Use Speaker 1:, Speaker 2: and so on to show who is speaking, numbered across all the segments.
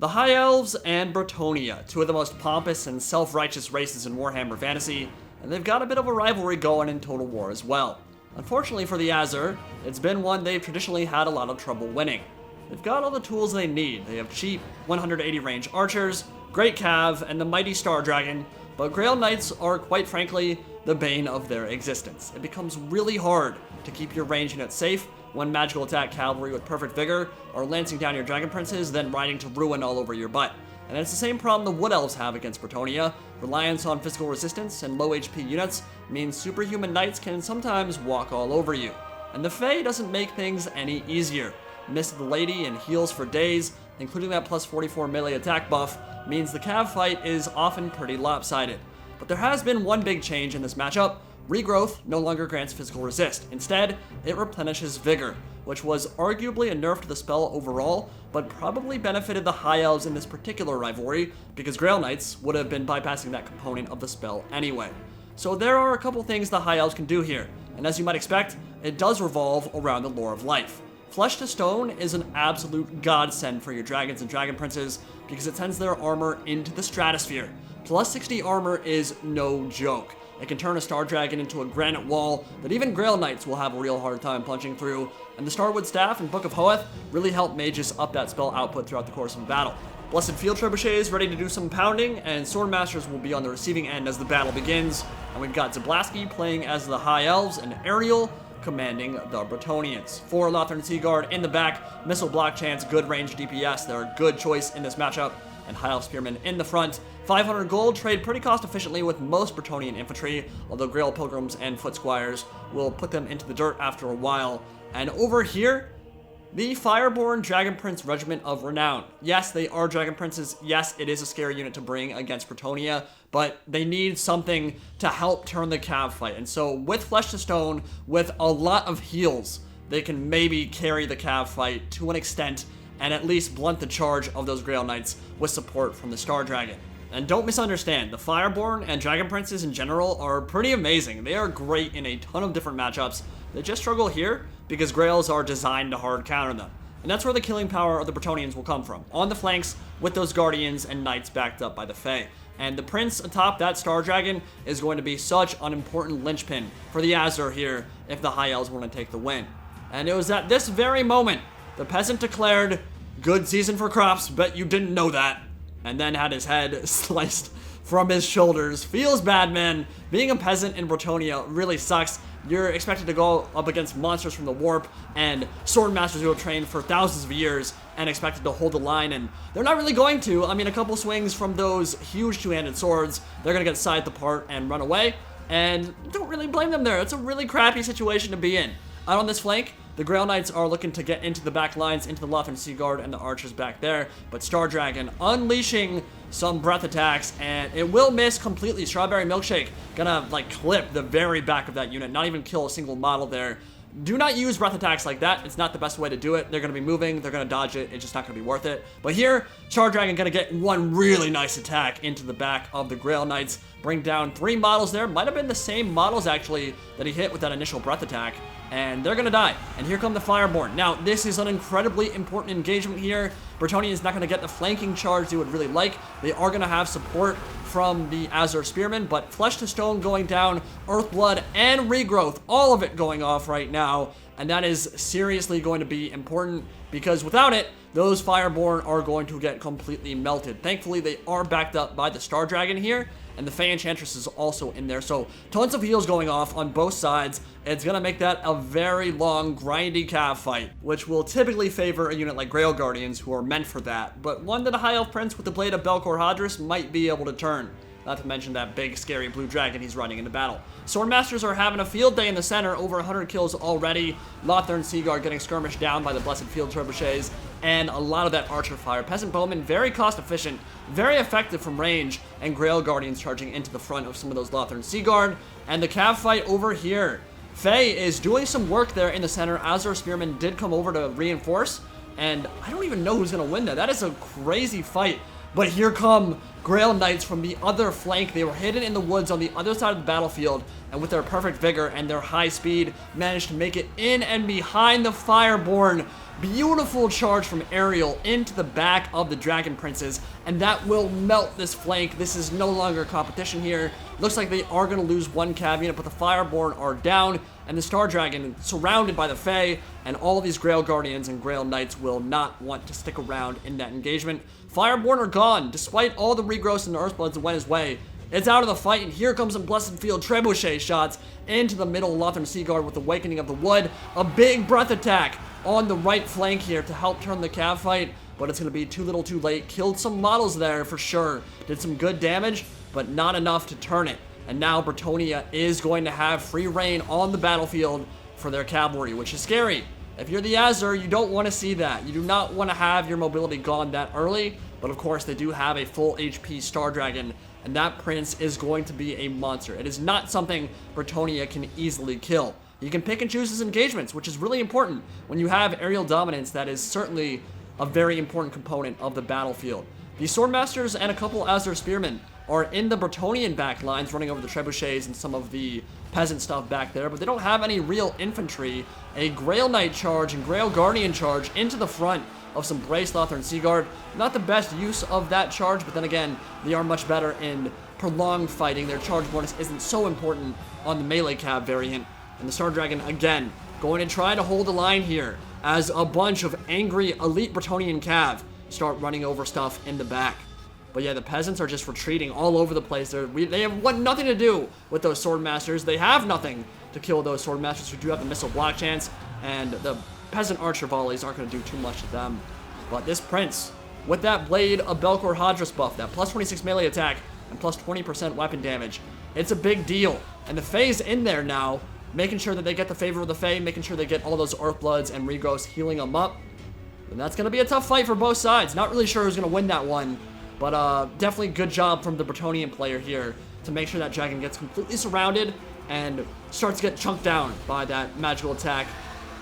Speaker 1: The High Elves and Bretonnia, two of the most pompous and self-righteous races in Warhammer Fantasy, and they've got a bit of a rivalry going in Total War as well. Unfortunately for the Azur, it's been one they've traditionally had a lot of trouble winning. They've got all the tools they need. They have cheap 180 range archers, great cav, and the mighty Star Dragon, but Grail Knights are quite frankly the bane of their existence. It becomes really hard to keep your range units safe when magical attack cavalry with perfect vigor are lancing down your dragon princes, then riding to ruin all over your butt. And it's the same problem the Wood Elves have against Bretonnia. Reliance on physical resistance and low HP units means superhuman knights can sometimes walk all over you. And the Fay doesn't make things any easier. Mist the Lady and heals for days, including that plus 44 melee attack buff, means the cav fight is often pretty lopsided. But there has been one big change in this matchup. Regrowth no longer grants physical resist. Instead, it replenishes vigor, which was arguably a nerf to the spell overall, but probably benefited the High Elves in this particular rivalry, because Grail Knights would have been bypassing that component of the spell anyway. So there are a couple things the High Elves can do here, and as you might expect, it does revolve around the lore of life. Flesh to Stone is an absolute godsend for your dragons and dragon princes, because it sends their armor into the stratosphere. Plus 60 armor is no joke. It can turn a Star Dragon into a granite wall that even Grail Knights will have a real hard time punching through, and the Starwood Staff and Book of Hoeth really help mages up that spell output throughout the course of a battle. Blessed Field Trebuchets ready to do some pounding, and Swordmasters will be on the receiving end as the battle begins, and we've got Zablaski playing as the High Elves and Ariel commanding the Bretonnians. 4 Lothern Seaguard in the back, Missile Block Chance, good range DPS, they're a good choice in this matchup, and High Elf Spearmen in the front. 500 gold, trade pretty cost efficiently with most Bretonnian infantry, although Grail Pilgrims and Foot Squires will put them into the dirt after a while. And over here, the Fireborn Dragon Prince Regiment of Renown. Yes, they are Dragon Princes. Yes, it is a scary unit to bring against Bretonnia, but they need something to help turn the cav fight. And so with Flesh to Stone, with a lot of heals, they can maybe carry the cav fight to an extent and at least blunt the charge of those Grail Knights with support from the Star Dragon. And don't misunderstand, the Fireborn and Dragon Princes in general are pretty amazing. They are great in a ton of different matchups. They just struggle here because Grails are designed to hard counter them. And that's where the killing power of the Bretonnians will come from, on the flanks with those Guardians and Knights backed up by the Fay. And the Prince atop that Star Dragon is going to be such an important linchpin for the Azur here if the High Elves want to take the win. And it was at this very moment the peasant declared, "Good season for crops, bet you didn't know that," and then had his head sliced from his shoulders. Feels bad, man. Being a peasant in Bretonnia really sucks. You're expected to go up against monsters from the warp and swordmasters who have trained for thousands of years and expected to hold the line, and they're not really going to. I mean, a couple swings from those huge two-handed swords, they're gonna get scythed apart and run away, and don't really blame them there. It's a really crappy situation to be in. Out on this flank, the Grail Knights are looking to get into the back lines, into the Lothern Seaguard and the archers back there, but Star Dragon unleashing some breath attacks, and it will miss completely. Strawberry Milkshake gonna like clip the very back of that unit, not even kill a single model there. Do not use breath attacks like that. It's not the best way to do it. They're going to be moving. They're going to dodge it. It's just not going to be worth it. But here, Star Dragon going to get one really nice attack into the back of the Grail Knights. Bring down 3 models there. Might have been the same models, actually, that he hit with that initial breath attack. And they're going to die. And here come the Fireborn. Now, this is an incredibly important engagement here. Bretonnia is not going to get the flanking charge they would really like. They are going to have support from the Azur Spearmen, but Flesh to Stone going down, Earthblood, and Regrowth, all of it going off right now, and that is seriously going to be important, because without it, those Fireborn are going to get completely melted. Thankfully, they are backed up by the Star Dragon here, and the Fay Enchantress is also in there, so tons of heals going off on both sides. It's going to make that a very long, grindy cav fight, which will typically favor a unit like Grail Guardians, who are meant for that, but one that a High Elf Prince with the Blade of Belkor Hadris might be able to turn. Not to mention that big, scary blue dragon he's riding into battle. Swordmasters are having a field day in the center, over 100 kills already. Lothern Seaguard getting skirmished down by the Blessed Field Trebuchets, and a lot of that archer fire. Peasant Bowmen, very cost efficient, very effective from range, and Grail Guardians charging into the front of some of those Lothern Seaguard. And the cav fight over here. Fay is doing some work there in the center. Azur Spearmen did come over to reinforce, and I don't even know who's going to win that. That is a crazy fight. But here come Grail Knights from the other flank. They were hidden in the woods on the other side of the battlefield, and with their perfect vigor and their high speed, managed to make it in and behind the Fireborn. Beautiful charge from Ariel into the back of the Dragon Princes, and that will melt this flank. This is no longer competition here. Looks like they are going to lose one cav unit, but the Fireborn are down, and the Star Dragon surrounded by the Fay, and all these Grail Guardians and Grail Knights will not want to stick around in that engagement. Fireborn are gone, despite all the regrowths and the Earthbloods that went his way. It's out of the fight, and here comes some Blessed Field Trebuchet shots into the middle. Lothern Seaguard with Awakening of the Wood. A big breath attack on the right flank here to help turn the cav fight, but it's going to be too little too late. Killed some models there for sure. Did some good damage, but not enough to turn it. And now Bretonnia is going to have free reign on the battlefield for their cavalry, which is scary. If you're the Azure, you don't want to see that. You do not want to have your mobility gone that early, but of course they do have a full HP Star Dragon, and that prince is going to be a monster. It is not something Bretonnia can easily kill. You can pick and choose his engagements, which is really important when you have aerial dominance. That is certainly a very important component of the battlefield. The Swordmasters and a couple Azure Spearmen are in the Bretonnian back lines, running over the Trebuchets and some of the peasant stuff back there, but they don't have any real infantry. A Grail Knight charge and Grail Guardian charge into the front of some Brace, Lothern Seaguard. Not the best use of that charge, but then again, they are much better in prolonged fighting. Their charge bonus isn't so important on the melee cav variant. And the Star Dragon, again, going to try to hold the line here as a bunch of angry elite Bretonnian cav start running over stuff in the back. But yeah, the peasants are just retreating all over the place. They have nothing to do with those Swordmasters. They have nothing to kill those Swordmasters who do have the missile block chance, and the peasant archer volleys aren't going to do too much to them. But this prince, with that Blade of Belkor Hadris buff, that plus 26 melee attack and plus 20% weapon damage, it's a big deal. And the Fay's in there now, making sure that they get the favor of the Fay, making sure they get all those Earthbloods and regrowths, healing them up. And that's going to be a tough fight for both sides. Not really sure who's going to win that one, but definitely good job from the Bretonnian player here to make sure that Dragon gets completely surrounded and starts to get chunked down by that magical attack,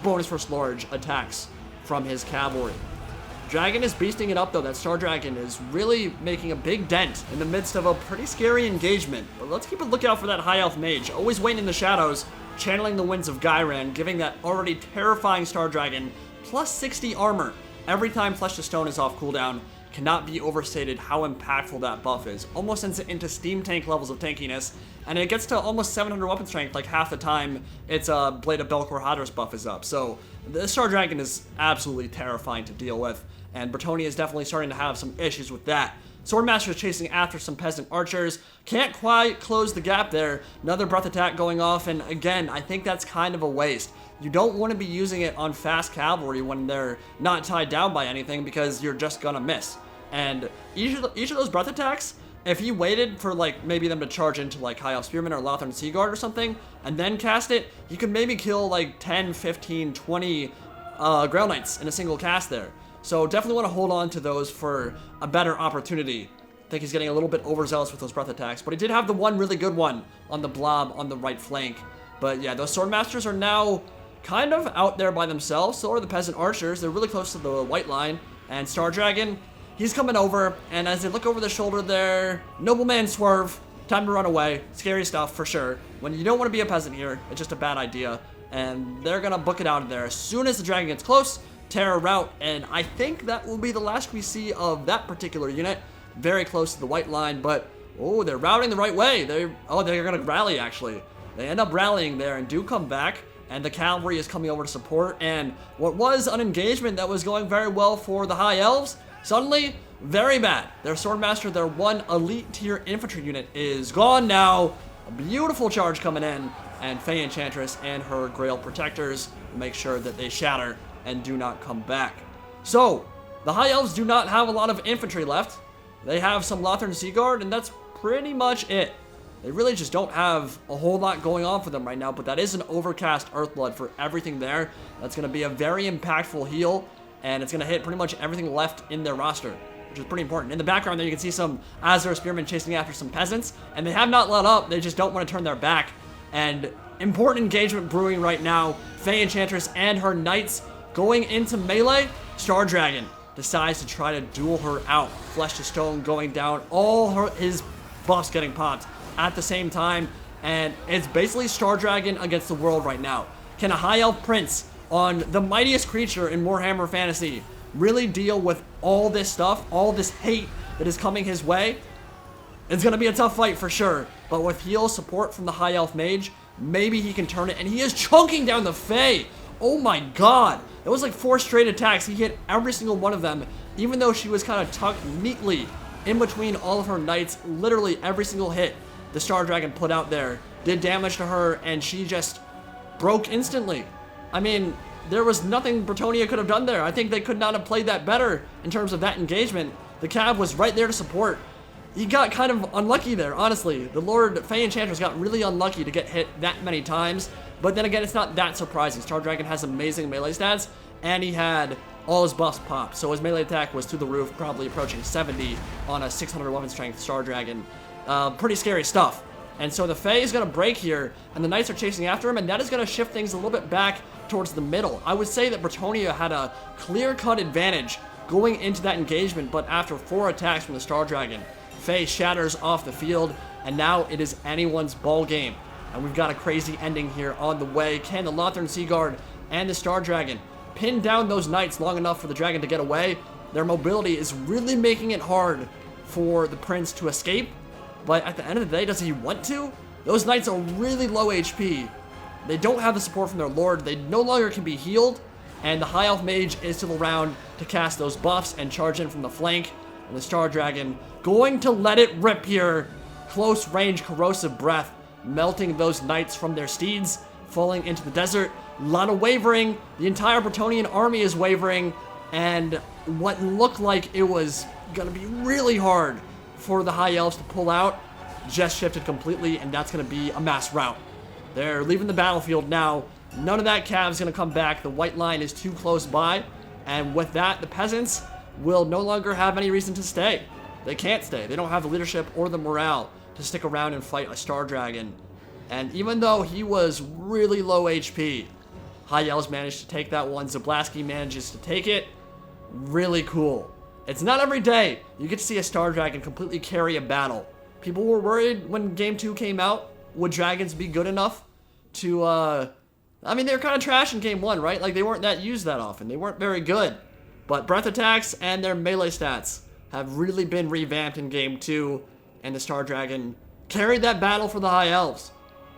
Speaker 1: bonus for large attacks from his cavalry. Dragon is beasting it up though. That Star Dragon is really making a big dent in the midst of a pretty scary engagement. But let's keep a lookout for that High Elf Mage, always waiting in the shadows, channeling the winds of Gyran, giving that already terrifying Star Dragon plus 60 armor every time Flesh to Stone is off cooldown. Cannot be overstated how impactful that buff is. Almost sends it into Steam Tank levels of tankiness, and it gets to almost 700 weapon strength like half the time its Blade of Belkor Hadris buff is up. So the Star Dragon is absolutely terrifying to deal with, and Bretonnia is definitely starting to have some issues with that. Swordmaster is chasing after some peasant archers. Can't quite close the gap there. Another breath attack going off, and again, I think that's kind of a waste. You don't want to be using it on fast cavalry when they're not tied down by anything, because you're just gonna miss. And each of those breath attacks, if you waited for like maybe them to charge into like High Elf Spearman or Lothern Seaguard or something, and then cast it, you could maybe kill like 10, 15, 20 Grail Knights in a single cast there. So definitely want to hold on to those for a better opportunity. I think he's getting a little bit overzealous with those breath attacks, but he did have the one really good one on the blob on the right flank. But yeah, those Swordmasters are now kind of out there by themselves. So are the peasant archers. They're really close to the white line. And Star Dragon, he's coming over, and as they look over the shoulder there, Nobleman Swerve, time to run away. Scary stuff for sure. When you don't want to be a peasant here, it's just a bad idea. And they're gonna book it out of there. As soon as the dragon gets close, Terror Rout, and I think that will be the last we see of that particular unit. Very close to the white line, but oh, they're routing the right way. They're gonna rally actually. They end up rallying there and do come back, and the cavalry is coming over to support. And what was an engagement that was going very well for the High Elves, suddenly very bad. Their Swordmaster, their one elite tier infantry unit, is gone now. A beautiful charge coming in, and Fay Enchantress and her Grail Protectors make sure that they shatter and do not come back. So, the High Elves do not have a lot of infantry left. They have some Lothern Seaguard, and that's pretty much it. They really just don't have a whole lot going on for them right now, but that is an Overcast Earthblood for everything there. That's going to be a very impactful heal, and it's going to hit pretty much everything left in their roster, which is pretty important. In the background there, you can see some Azure Spearmen chasing after some peasants, and they have not let up. They just don't want to turn their back. And important engagement brewing right now. Fay Enchantress and her knights going into melee. Star Dragon decides to try to duel her out. Flesh to Stone going down. His buffs getting popped at the same time. And it's basically Star Dragon against the world right now. Can a High Elf Prince on the mightiest creature in Warhammer Fantasy really deal with all this stuff, all this hate that is coming his way. It's going to be a tough fight for sure, but with heal support from the High Elf Mage, maybe he can turn it, and he is chunking down the Fay. Oh my god. It was like 4 straight attacks. He hit every single one of them, even though she was kind of tucked neatly in between all of her knights. Literally every single hit the Star Dragon put out there did damage to her, and she just broke instantly. I mean, there was nothing Bretonnia could have done there. I think they could not have played that better in terms of that engagement. The Cav was right there to support. He got kind of unlucky there, honestly. The Lord Fay Enchantress got really unlucky to get hit that many times. But then again, it's not that surprising. Star Dragon has amazing melee stats, and he had all his buffs popped. So his melee attack was through the roof, probably approaching 70 on a 611 strength Star Dragon. Pretty scary stuff. And so the Fay is going to break here, and the Knights are chasing after him, and that is going to shift things a little bit back towards the middle. I would say that Bretonnia had a clear-cut advantage going into that engagement, but after 4 attacks from the Star Dragon, Fay shatters off the field, and now it is anyone's ball game. And we've got a crazy ending here on the way. Can the Lothern Sea Guard and the Star Dragon pin down those Knights long enough for the Dragon to get away? Their mobility is really making it hard for the Prince to escape, but at the end of the day, does he want to? Those Knights are really low HP. They don't have the support from their Lord. They no longer can be healed, and the High Elf Mage is still around to cast those buffs and charge in from the flank. And the Star Dragon going to let it rip here. Close range corrosive breath, melting those Knights from their steeds, falling into the desert. A lot of wavering. The entire Bretonnian army is wavering, and what looked like it was going to be really hard for the High Elves to pull out just shifted completely, and that's going to be a mass rout. They're leaving the battlefield now. None of that cav is going to come back. The white line is too close by, and with that, the peasants will no longer have any reason to stay. They can't stay. They don't have the leadership or the morale to stick around and fight a Star Dragon. And even though he was really low HP, High Elves managed to take that one. Zablaski manages to take it. Really cool. It's not every day you get to see a Star Dragon completely carry a battle. People were worried when Game 2 came out. Would dragons be good enough to, I mean, they were kind of trash in Game 1, right? Like, they weren't that used that often. They weren't very good. But breath attacks and their melee stats have really been revamped in Game 2, and the Star Dragon carried that battle for the High Elves.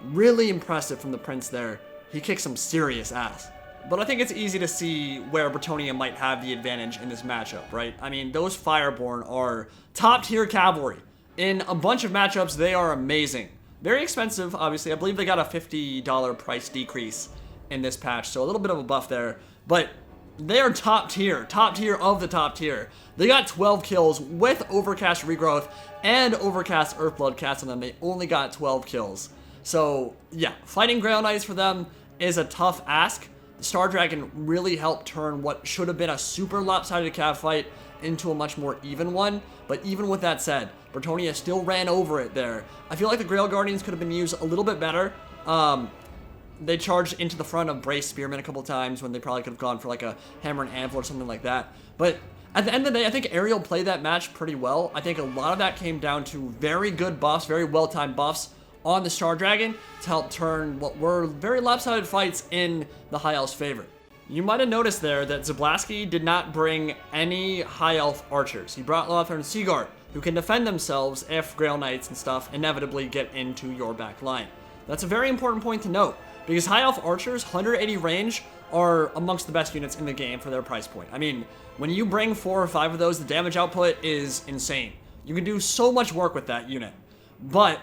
Speaker 1: Really impressive from the Prince there. He kicked some serious ass. But I think it's easy to see where Bretonnia might have the advantage in this matchup, right? I mean, those Fireborn are top-tier cavalry. In a bunch of matchups, they are amazing. Very expensive, obviously. I believe they got a $50 price decrease in this patch, so a little bit of a buff there. But they are top tier of the top tier. They got 12 kills with Overcast Regrowth and Overcast Earthblood cast on them. They only got 12 kills. So, yeah, fighting Grail Knights for them is a tough ask. The Star Dragon really helped turn what should have been a super lopsided cav fight into a much more even one. But even with that said, Bretonnia still ran over it there. I feel like the Grail Guardians could have been used a little bit better. They charged into the front of Brace Spearmen a couple times when they probably could have gone for like a Hammer and Anvil or something like that. But at the end of the day, I think Ariel played that match pretty well. I think a lot of that came down to very good buffs, very well-timed buffs on the Star Dragon to help turn what were very lopsided fights in the High Elf's favor. You might have noticed there that Zablaski did not bring any High Elf archers. He brought Lothern Sea Guard, who can defend themselves if Grail Knights and stuff inevitably get into your back line. That's a very important point to note, because High Elf archers, 180 range, are amongst the best units in the game for their price point. I mean, when you bring 4 or 5 of those, the damage output is insane. You can do so much work with that unit, but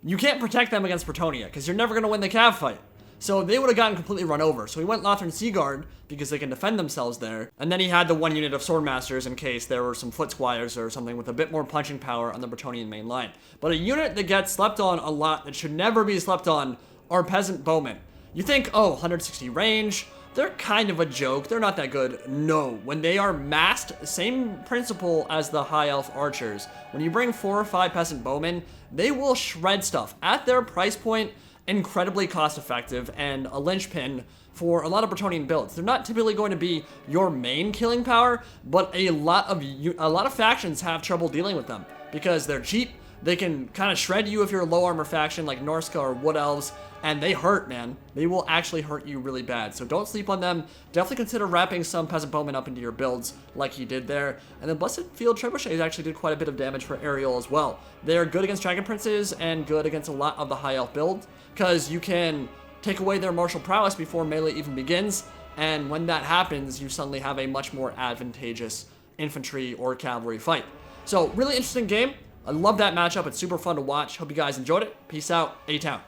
Speaker 1: you can't protect them against Bretonnia, because you're never going to win the cav fight. So they would have gotten completely run over. So he went Lothern Sea Guard because they can defend themselves there. And then he had the 1 unit of Swordmasters in case there were some Foot Squires or something with a bit more punching power on the Bretonnian main line. But a unit that gets slept on a lot that should never be slept on are Peasant Bowmen. You think, oh, 160 range, they're kind of a joke, they're not that good. No, when they are massed, same principle as the High Elf Archers. When you bring 4 or 5 Peasant Bowmen, they will shred stuff. At their price point, incredibly cost effective and a linchpin for a lot of Bretonnian builds. They're not typically going to be your main killing power, but a lot of factions have trouble dealing with them because they're cheap, They can kind of shred you if you're a low armor faction like Norska or Wood Elves, and they hurt, man. They will actually hurt you really bad, so don't sleep on them. Definitely consider wrapping some Peasant Bowmen up into your builds like he did there. And then Blessed Field Trebuchets actually did quite a bit of damage for Ariel as well. They're good against Dragon Princes and good against a lot of the High Elf build, because you can take away their martial prowess before melee even begins, and when that happens, you suddenly have a much more advantageous infantry or cavalry fight. So, really interesting game. I love that matchup. It's super fun to watch. Hope you guys enjoyed it. Peace out. A-Town.